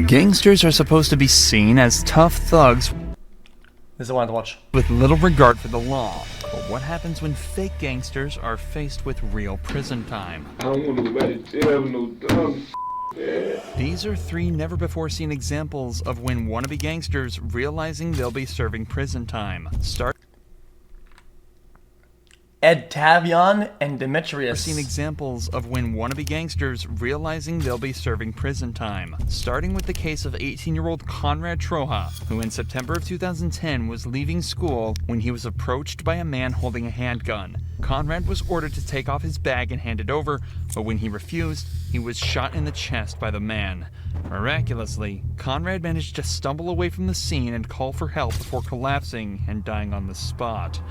Gangsters are supposed to be seen as tough thugs This is what I wanted to watch. with little regard for the law. But what happens when fake gangsters are faced with real prison time? I don't want to go back to jail with no dumb yeah. These are three never-before-seen examples of when wannabe gangsters realizing they'll be serving prison time. Tavon and Demetrius. Seen examples of when wannabe gangsters realizing they'll be serving prison time, starting with the case of 18-year-old Conrad Troja, who in September of 2010 was leaving school when he was approached by a man holding a handgun. Conrad was ordered to take off his bag and hand it over, but when he refused, he was shot in the chest by the man. Miraculously, Conrad managed to stumble away from the scene and call for help before collapsing and dying on the spot.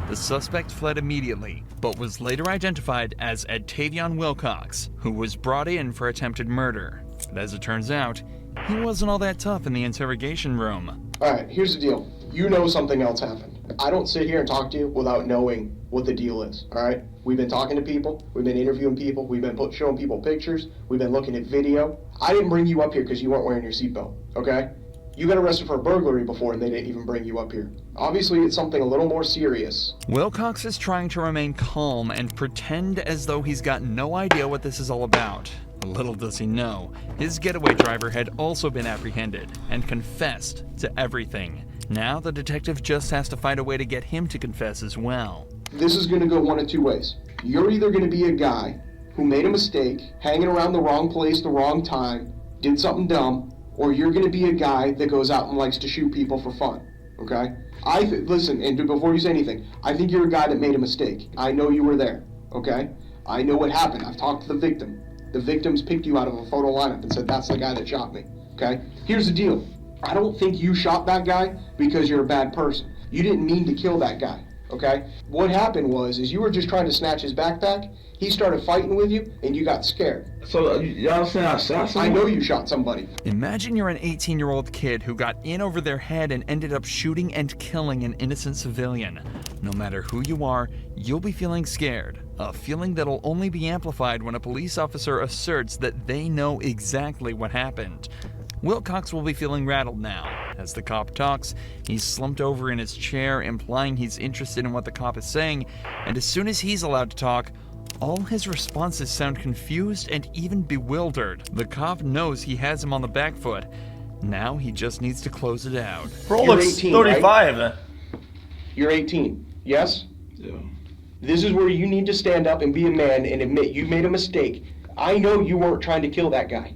The suspect fled immediately, but was later identified as Tavon Wilcox, who was brought in for attempted murder. But as it turns out, he wasn't all that tough in the interrogation room. Alright, here's the deal. You know something else happened. I don't sit here and talk to you without knowing what the deal is, alright? We've been talking to people, we've been interviewing people, we've been showing people pictures, we've been looking at video. I didn't bring you up here because you weren't wearing your seatbelt, okay? You got arrested for a burglary before and they didn't even bring you up here. Obviously, it's something a little more serious. Wilcox is trying to remain calm and pretend as though he's got no idea what this is all about. Little does he know, his getaway driver had also been apprehended and confessed to everything. Now the detective just has to find a way to get him to confess as well. This is going to go one of two ways. You're either going to be a guy who made a mistake, hanging around the wrong place, the wrong time, did something dumb, or you're going to be a guy that goes out and likes to shoot people for fun, okay? Listen, and before you say anything, I think you're a guy that made a mistake. I know you were there, okay? I know what happened. I've talked to the victim. The victims picked you out of a photo lineup and said, that's the guy that shot me, okay? Here's the deal. I don't think you shot that guy because you're a bad person. You didn't mean to kill that guy, okay? What happened was you were just trying to snatch his backpack. He started fighting with you, and you got scared. So y'all saying I shot somebody? I know you shot somebody. Imagine you're an 18-year-old kid who got in over their head and ended up shooting and killing an innocent civilian. No matter who you are, you'll be feeling scared. A feeling that'll only be amplified when a police officer asserts that they know exactly what happened. Wilcox will be feeling rattled now. As the cop talks, he's slumped over in his chair, implying he's interested in what the cop is saying, and as soon as he's allowed to talk, all his responses sound confused and even bewildered. The cop knows he has him on the back foot. Now he just needs to close it out. Bro You're looks 18, 35. right? You're 18, yes? Yeah. This is where you need to stand up and be a man and admit you made a mistake. I know you weren't trying to kill that guy.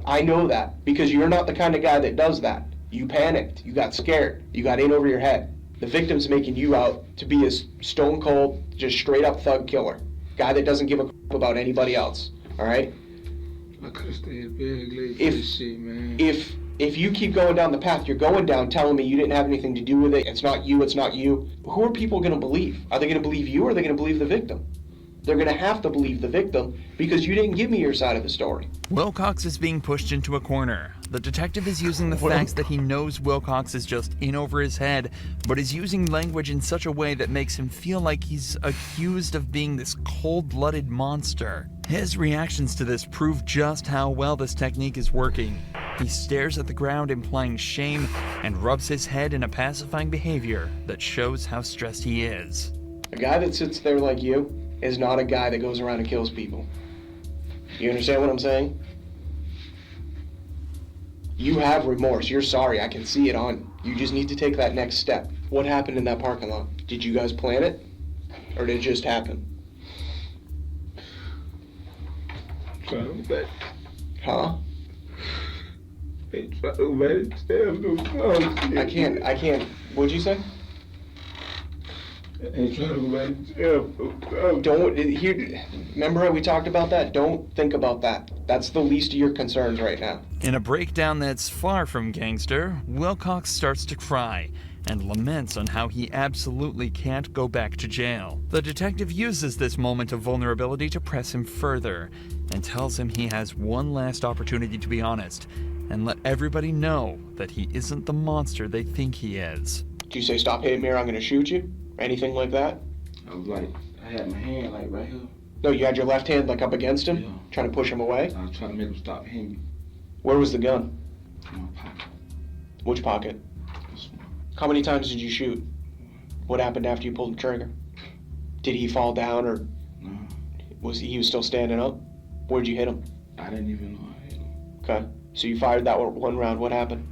I know that, because you're not the kind of guy that does that. You panicked, you got scared, you got in over your head. The victim's making you out to be a stone cold, just straight up thug killer. Guy that doesn't give a about anybody else, all right? I could have stayed big late for this shit, man. If you keep going down the path you're going down, telling me you didn't have anything to do with it, it's not you, who are people going to believe? Are they going to believe you or are they going to believe the victim? They're going to have to believe the victim because you didn't give me your side of the story. Wilcox is being pushed into a corner. The detective is using the facts that he knows Wilcox is just in over his head, but is using language in such a way that makes him feel like he's accused of being this cold-blooded monster. His reactions to this prove just how well this technique is working. He stares at the ground, implying shame, and rubs his head in a pacifying behavior that shows how stressed he is. A guy that sits there like you is not a guy that goes around and kills people. You understand what I'm saying? You have remorse. You're sorry. I can see it on you. You just need to take that next step. What happened in that parking lot? Did you guys plan it? Or did it just happen? Trying to go back. Huh? They try to go back to jail with no dumb shit. I can't. What'd you say? Ain't trying to go back to jail with no dumb Don't, remember how we talked about that? Don't think about that. That's the least of your concerns right now. In a breakdown that's far from gangster, Wilcox starts to cry and laments on how he absolutely can't go back to jail. The detective uses this moment of vulnerability to press him further and tells him he has one last opportunity to be honest and let everybody know that he isn't the monster they think he is. Did you say stop hitting me or I'm gonna shoot you? Anything like that? I was like, I had my hand like right here. No, you had your left hand like up against him? Yeah. Trying to push him away? I was trying to make him stop hitting me. Where was the gun? Which pocket? How many times did you shoot? What happened after you pulled the trigger? Did he fall down, or No, was he still standing up? Where'd you hit him? I didn't even know I hit him. Okay, so you fired that one round. What happened?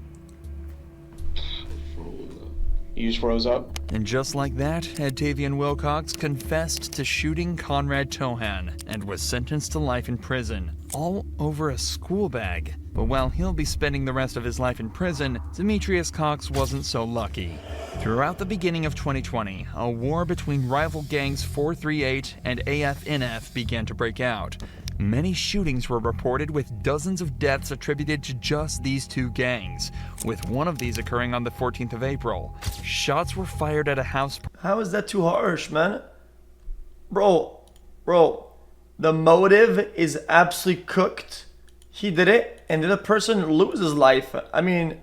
Froze up. You just froze up? And just like that, Tavon Wilcox confessed to shooting Conrad Tohan and was sentenced to life in prison, all over a school bag. But while he'll be spending the rest of his life in prison, Demetrius Cox wasn't so lucky. Throughout the beginning of 2020, a war between rival gangs 438 and AFNF began to break out. Many shootings were reported, with dozens of deaths attributed to just these two gangs, with one of these occurring on the 14th of April. Shots were fired at a house. How is that too harsh, man? Bro, the motive is absolutely cooked. He did it, and did a person lose his life? I mean,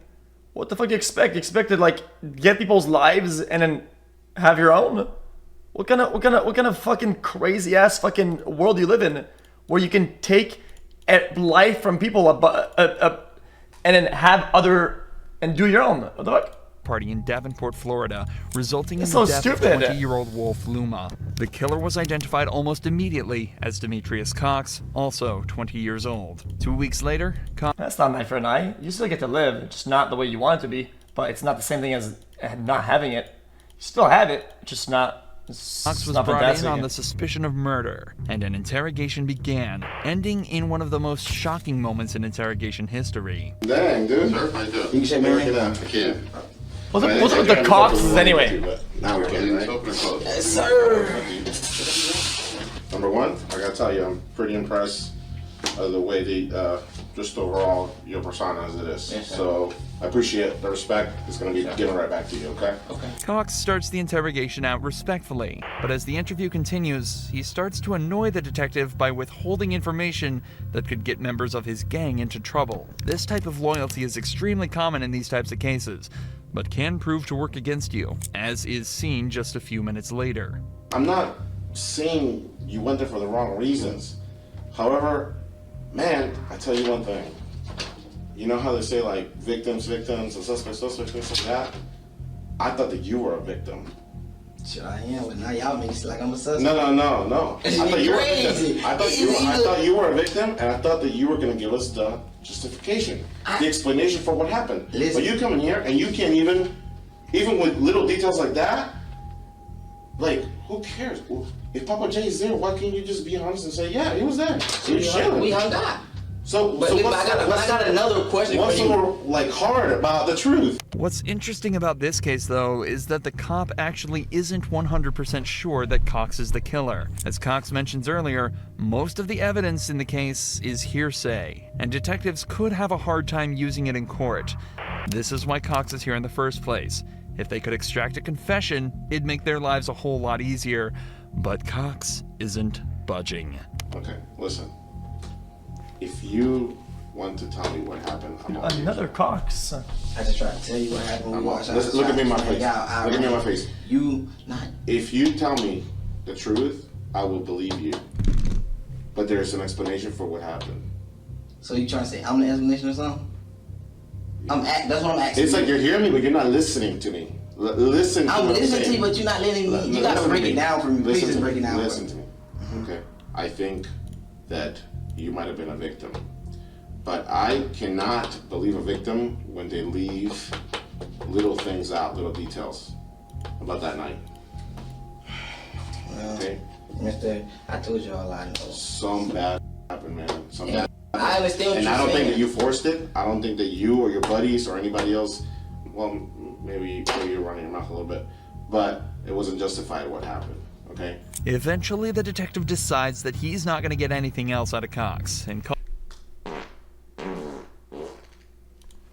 what the fuck do you expect? You expect to, like, get people's lives and then have your own? What kind of fucking crazy ass fucking world do you live in, where you can take life from people and then have other and do your own? What the fuck? Party in Davenport, Florida, resulting in That's the so death stupid. of 20-year-old Wolf Luma. The killer was identified almost immediately as Demetrius Cox, also 20 years old. 2 weeks later, Cox That's not an eye for an eye. You still get to live, just not the way you want it to be. But it's not the same thing as not having it. You still have it, just not. was not brought in fantastic. on the suspicion of murder, and an interrogation began, ending in one of the most shocking moments in interrogation history. Dang, dude. Sure, I do. You can say Mary? I can. What's up with the Coxes anyway? Now we can, right? Open and close. Yes, sir. Number one, I gotta tell you, I'm pretty impressed of the way just overall, your persona as it is. Yes, sir. So I appreciate the respect. It's gonna be given right back to you, okay? Okay. Cox starts the interrogation out respectfully, but as the interview continues, he starts to annoy the detective by withholding information that could get members of his gang into trouble. This type of loyalty is extremely common in these types of cases, but can prove to work against you, as is seen just a few minutes later. I'm not saying you went there for the wrong reasons. However, man, I tell you one thing. You know how they say, like, victims, and suspects, things like that? I thought that you were a victim. Sure I am, but now y'all make it seem like I'm a suspect. No. I It's thought you were a crazy. victim. I thought you were a victim, and I thought that you were gonna give us the justification, the explanation for what happened. Listen. But you come in here and you can't even with little details like that. Like, who cares? If Papa Jay's there, why can't you just be honest and say, yeah, he was there? He was chilling. We hung out. So, But, so but what's, I got another question what's for you. so like hard about the truth? What's interesting about this case, though, is that the cop actually isn't 100% sure that Cox is the killer. As Cox mentions earlier, most of the evidence in the case is hearsay, and detectives could have a hard time using it in court. This is why Cox is here in the first place. If they could extract a confession, it'd make their lives a whole lot easier, but Cox isn't budging. Okay, listen. If you want to tell me what happened, I'm all Another Cox. I just tried to tell you what happened when we watched. Listen, look at me in my face. Look at me in my face. You not. If you tell me the truth, I will believe you. But there's an explanation for what happened. So you trying to say I'm the explanation or something? That's what I'm asking. It's like you're hearing me, but you're not listening to me. Listen to I'm what I'm listening to saying. you, but you're not letting me. You Listen gotta to break me. it down for me. Please Listen just to break it down. Listen for to me. me. Okay. I think that you might have been a victim. But I cannot believe a victim when they leave little things out, little details about that night. Well, Okay? Mister, I told you all I know. Some bad happened, man. Some Yeah, bad. I understand what And you're I don't saying. think that you forced it. I don't think that you or your buddies or anybody else, well, maybe you're running your mouth a little bit, but it wasn't justified what happened, okay? Eventually, the detective decides that he's not going to get anything else out of Cox, and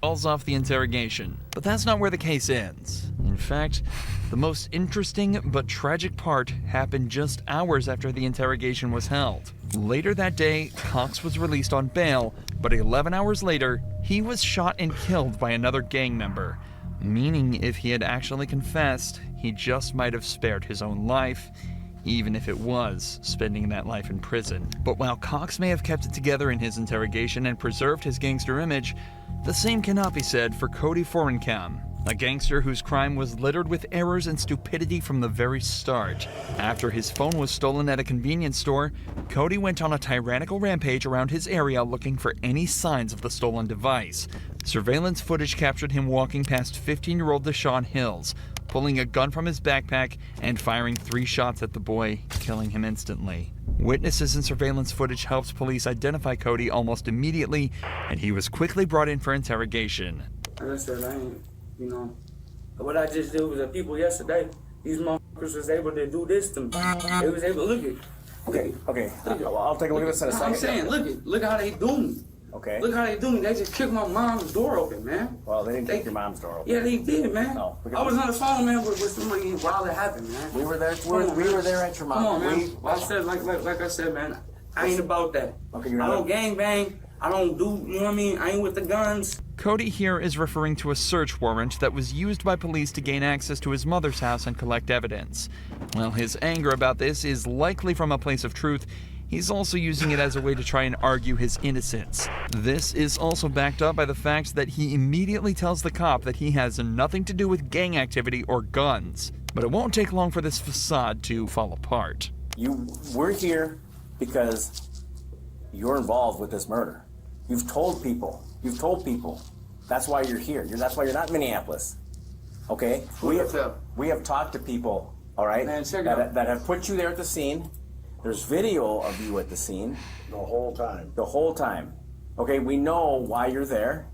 calls off the interrogation. But that's not where the case ends. In fact, the most interesting but tragic part happened just hours after the interrogation was held. Later that day, Cox was released on bail, but 11 hours later, he was shot and killed by another gang member. Meaning if he had actually confessed, he just might have spared his own life, even if it was spending that life in prison. But while Cox may have kept it together in his interrogation and preserved his gangster image, the same cannot be said for Cody Foren-Cam, a gangster whose crime was littered with errors and stupidity from the very start. After his phone was stolen at a convenience store, Cody went on a tyrannical rampage around his area looking for any signs of the stolen device. Surveillance footage captured him walking past 15-year-old Deshaun Hills, pulling a gun from his backpack and firing 3 shots at the boy, killing him instantly. Witnesses and surveillance footage helped police identify Cody almost immediately, and he was quickly brought in for interrogation. Like I said, what I just did was the people yesterday, these motherfuckers was able to do this to me. They was able to look at. Okay. Well, I'll take a look at this in a second. I'm saying, look how they do me. Okay. Look how they do me. They just kicked my mom's door open, man. Well, they didn't kick your mom's door open. Yeah, they did, man. No. I was on the phone, man, with somebody while it happened, man. We were there. We were there at your mom. Come on, man. I said, like I said, man, I ain't about that. Okay, I don't gang bang. I don't do, you know what I mean? I ain't with the guns. Cody here is referring to a search warrant that was used by police to gain access to his mother's house and collect evidence. While his anger about this is likely from a place of truth, he's also using it as a way to try and argue his innocence. This is also backed up by the fact that he immediately tells the cop that he has nothing to do with gang activity or guns. But it won't take long for this facade to fall apart. We're here because you're involved with this murder. You've told people. That's why you're here. That's why you're not in Minneapolis. Okay? We have talked to people, all right, that have put you there at the scene. There's video of you at the scene. The whole time. Okay, we know why you're there.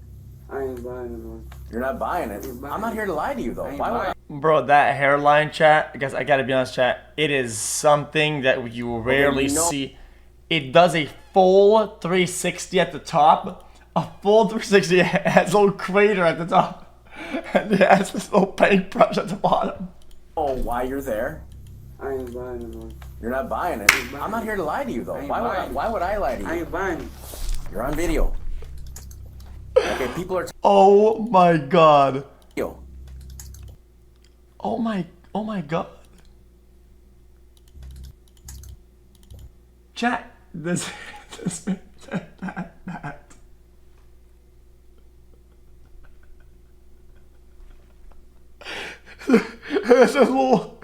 I ain't buying it, man. You're not buying it. I'm not here to lie to you, though. Why would I? Bro, that hairline, chat, I guess I gotta be honest, chat, it is something that you rarely see. It does a full 360 at the top. A full 360 has a little crater at the top. And it has this little paintbrush at the bottom. Oh, why you're there? I ain't buying it, man. You're not buying it. I'm not here to lie to you, though. Why would I lie to you? I ain't buying it. You're on video. Okay, people are. Oh my god. Video. Oh my god. Chat, this that. There's a little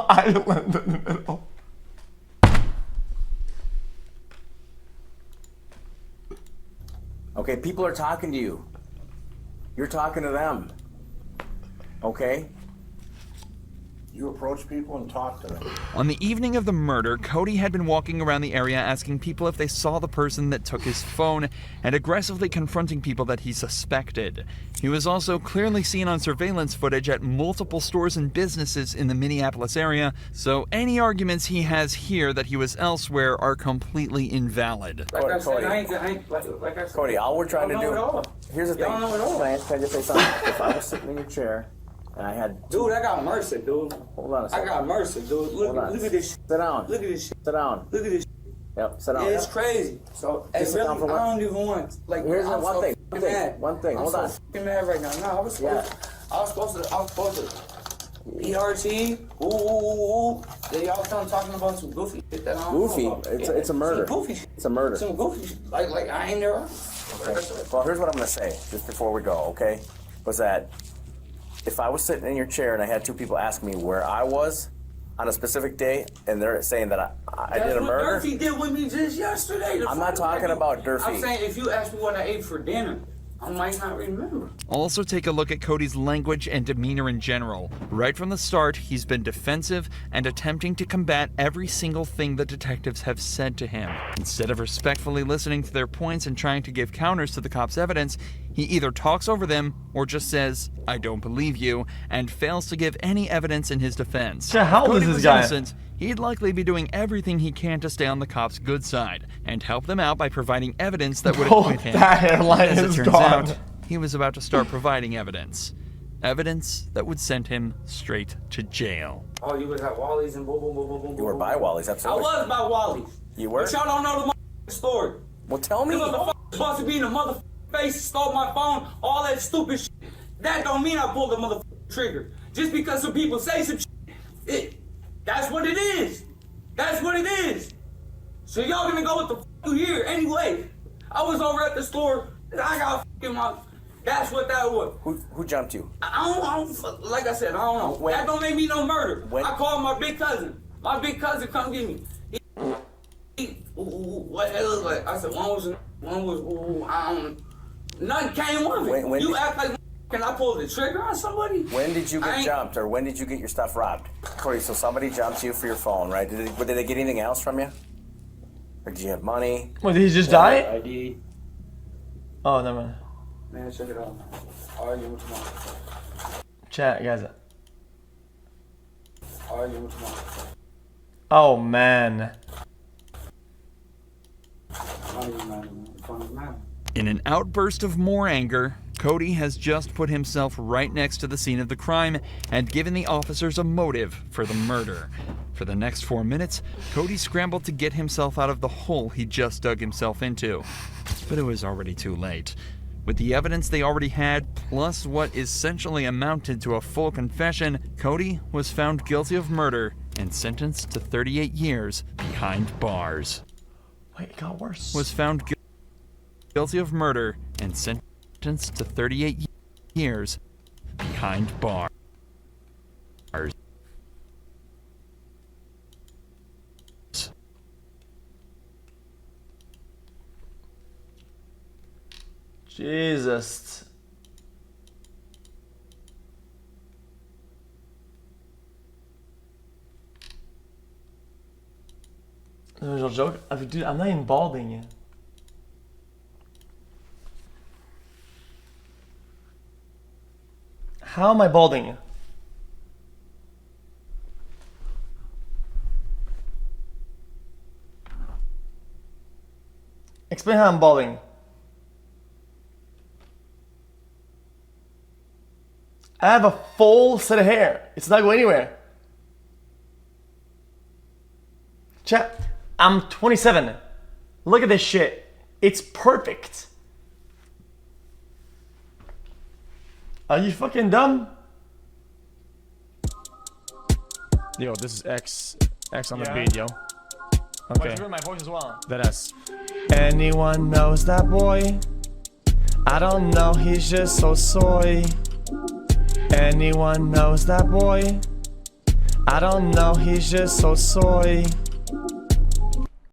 island in the middle. Okay, people are talking to you. You're talking to them. Okay? You approach people and talk to them. On the evening of the murder, Cody had been walking around the area asking people if they saw the person that took his phone and aggressively confronting people that he suspected. He was also clearly seen on surveillance footage at multiple stores and businesses in the Minneapolis area, so any arguments he has here that he was elsewhere are completely invalid. Like I said, Cody. I ain't like I said. Cody, all we're trying to Y'all know it all. do. Here's the thing. Y'all know it all. Lance, can I just say something? If I was sitting in your chair and I had. Dude, I got mercy, dude. Hold on a I second. got mercy, dude. Look at this shit. Sit down. Look at this shit. Sit down. Look at this shit. Yep, sit down. Yeah, it's crazy. So, Just sit down for one- I don't even want, like, Here's I'm one so thing, fucking mad. one thing, hold I'm on. so fucking mad right now. No, I was supposed to. PRT, ooh. They all talking about some goofy shit that I don't Goofy? know about. It's a murder. Some goofy shit. It's a murder. Some goofy shit. Like I ain't there. Well, here's what I'm gonna say, just before we go, okay? Was that if I was sitting in your chair and I had 2 people ask me where I was on a specific day, and they're saying that I did a murder. That's what Durfee did with me just yesterday. I'm not talking about Durfee. I'm saying if you ask me what I ate for dinner, I might not remember. Also take a look at Cody's language and demeanor in general. Right from the start, he's been defensive and attempting to combat every single thing the detectives have said to him. Instead of respectfully listening to their points and trying to give counters to the cops' evidence, he either talks over them or just says, "I don't believe you," and fails to give any evidence in his defense. So how old is If Cody this was guy? innocent, he'd likely be doing everything he can to stay on the cops' good side and help them out by providing evidence that would Oh, acquit him. that hairline As it is turns gone. out, he was about to start providing evidence. Evidence that would send him straight to jail. Oh, you was at Wally's and boom, boom, boom, boom, boom. You were boom, by boom. Wally's, I absolutely. was by Wally's. You were? But y'all don't know the story. Well, tell me. The motherfucker supposed to be in the motherfucking face, stole my phone, all that stupid shit. That don't mean I pulled the motherfucking trigger. Just because some people say some shit, That's what it is. That's what it is. So y'all gonna go with the you here anyway. I was over at the store and I got my. That's what that was. Who jumped you? I don't, like I said, I don't know. That don't make me no murder. I called my big cousin. My big cousin come get me. What it look like? I said, one was, I don't, nothing came with it. You act like, can I pull the trigger on somebody? When did you get jumped, or when did you get your stuff robbed? Cody, so somebody jumped you for your phone, right? Did they get anything else from you? Or did you have money? What, did he just die? ID. Oh, never mind. Man, check it out. Argue tomorrow. Chat, guys. Argue tomorrow. Oh, man. In an outburst of more anger, Cody has just put himself right next to the scene of the crime and given the officers a motive for the murder. For the next 4 minutes, Cody scrambled to get himself out of the hole he just dug himself into. But it was already too late. With the evidence they already had, plus what essentially amounted to a full confession, Cody was found guilty of murder and sentenced to 38 years behind bars. Wait, it got worse. Was found guilty of murder and sentenced to 38 years behind bars. Jesus. There's a joke. I mean, dude, I'm not even balding yet. How am I balding? Explain how I'm balding. I have a full set of hair. It's not going anywhere. Chat, I'm 27. Look at this shit. It's perfect. Are you fucking dumb? Yo, this is X on the beat, yo. Okay. Hear my voice as well. That ass. Anyone knows that boy? I don't know, he's just so soy. Anyone knows that boy? I don't know, he's just so soy.